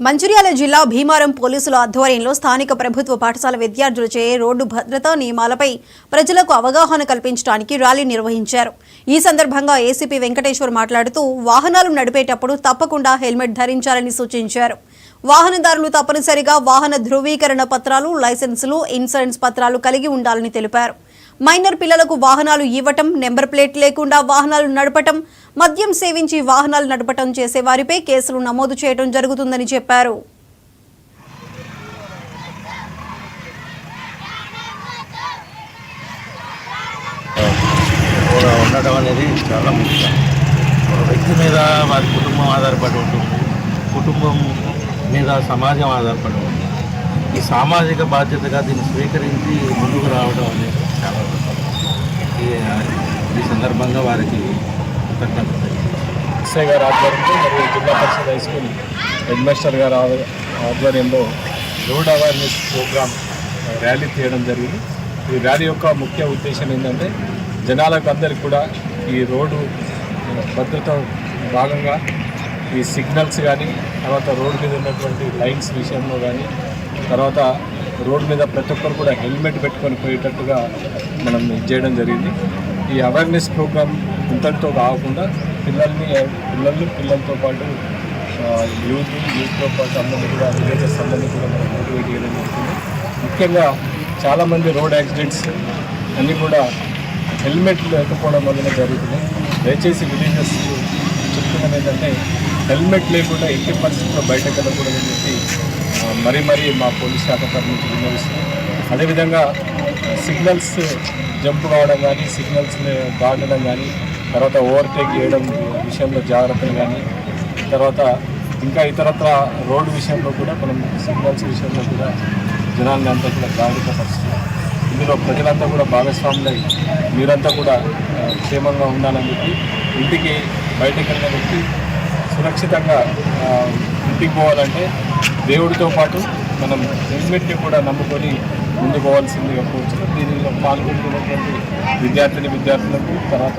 మంచిర్యాల జిల్లా భీమారం పోలీసుల ఆధ్వర్యంలో స్థానిక ప్రభుత్వ పాఠశాల విద్యార్థులచే రోడ్డు భద్రతా నియమాలపై ప్రజలకు అవగాహన కల్పించడానికి ర్యాలీ నిర్వహించారు. ఈ సందర్భంగా ఏసీపీ వెంకటేశ్వర్ మాట్లాడుతూ వాహనాలు నడిపేటప్పుడు తప్పకుండా హెల్మెట్ ధరించాలని సూచించారు. వాహనదారులు తప్పనిసరిగా వాహన ధృవీకరణ పత్రాలు, లైసెన్సులు, ఇన్సూరెన్స్ పత్రాలు కలిగి ఉండాలని తెలిపారు. మైనర్ పిల్లలకు వాహనాలు ఇవ్వటం, నెంబర్ ప్లేట్ లేకుండా వాహనాలు నడపటం, మద్యం సేవించి వాహనాలు నడపటం చేసే వారిపై కేసులు నమోదు చేయడం జరుగుతుందని చెప్పారు. ఉండడం అనేది చాలా ముఖ్యం. ఒక వ్యక్తి మీద వారి కుటుంబం ఆధారపడి ఉంటుంది, కుటుంబం మీద సమాజం ఆధారపడి ఉంటుంది. ఈ సామాజిక బాధ్యతగా దీన్ని స్వీకరించి ముందుకు రావడం అనేది చాలా ఈ సందర్భంగా వారికి కృతజ్ఞతలు. ఎస్ఐ గారి ఆధ్వర్యంలో మరియు జిల్లా పరిషత్ హై స్కూల్ హెడ్ మాస్టర్ గారి ఆధ్వర్యంలో రోడ్ అవేర్నెస్ ప్రోగ్రామ్ ర్యాలీ తీయడం జరిగింది. ఈ ర్యాలీ యొక్క ముఖ్య ఉద్దేశం ఏంటంటే జనాలకు అందరికీ కూడా ఈ రోడ్డు భద్రత భాగంగా ఈ సిగ్నల్స్ కానీ, తర్వాత రోడ్డు మీద ఉన్నటువంటి లైన్స్ విషయంలో కానీ, తర్వాత రోడ్డు మీద ప్రతి ఒక్కరు కూడా హెల్మెట్ పెట్టుకొని పోయేటట్టుగా మనం చేయడం జరిగింది. ఈ అవేర్నెస్ ప్రోగ్రామ్ ఇంతటితో కాకుండా పిల్లలతో పాటు యూత్తో పాటు అందరినీ కూడా విలేజెస్ అందరినీ కూడా మనం మోటివేట్ చేయడం జరుగుతుంది. ముఖ్యంగా చాలామంది రోడ్ యాక్సిడెంట్స్ అన్నీ కూడా హెల్మెట్ లేకపోవడం వల్లనే జరుగుతున్నాయి. దయచేసి విలేజెస్ చెప్తున్నది ఏంటంటే హెల్మెట్ లేకుండా ఎట్టి పరిస్థితుల్లో బయటకు వెళ్ళకూడదని చెప్పి మరీ మా పోలీస్ శాఖ తరఫు నుంచి విన్నవిస్తున్నాం. అదేవిధంగా సిగ్నల్స్ జంప్ కావడం కానీ, సిగ్నల్స్ దాటడం కానీ, తర్వాత ఓవర్టేక్ చేయడం విషయంలో జాగ్రత్తలు కానీ, తర్వాత ఇంకా ఇతరత్ర రోడ్డు విషయంలో కూడా మనం సిగ్నల్స్ విషయంలో కూడా జనాన్ని అంతా కూడా జాగ్రత్త పరుస్తున్నాం. ఇందులో ప్రజలంతా కూడా భాగస్వాములై మీరంతా కూడా క్షేమంగా ఉండాలని చెప్పి ఇంటికి బయటకు వెళ్ళిన వ్యక్తి సురక్షితంగా ఇంటికి పోవాలంటే దేవుడితో పాటు మనం హెల్మెట్ని కూడా నమ్ముకొని ముందు పోవాల్సిందిగా కోరుతున్నాం. దీనిలో పాల్గొంటున్నటువంటి విద్యార్థులకు తర్వాత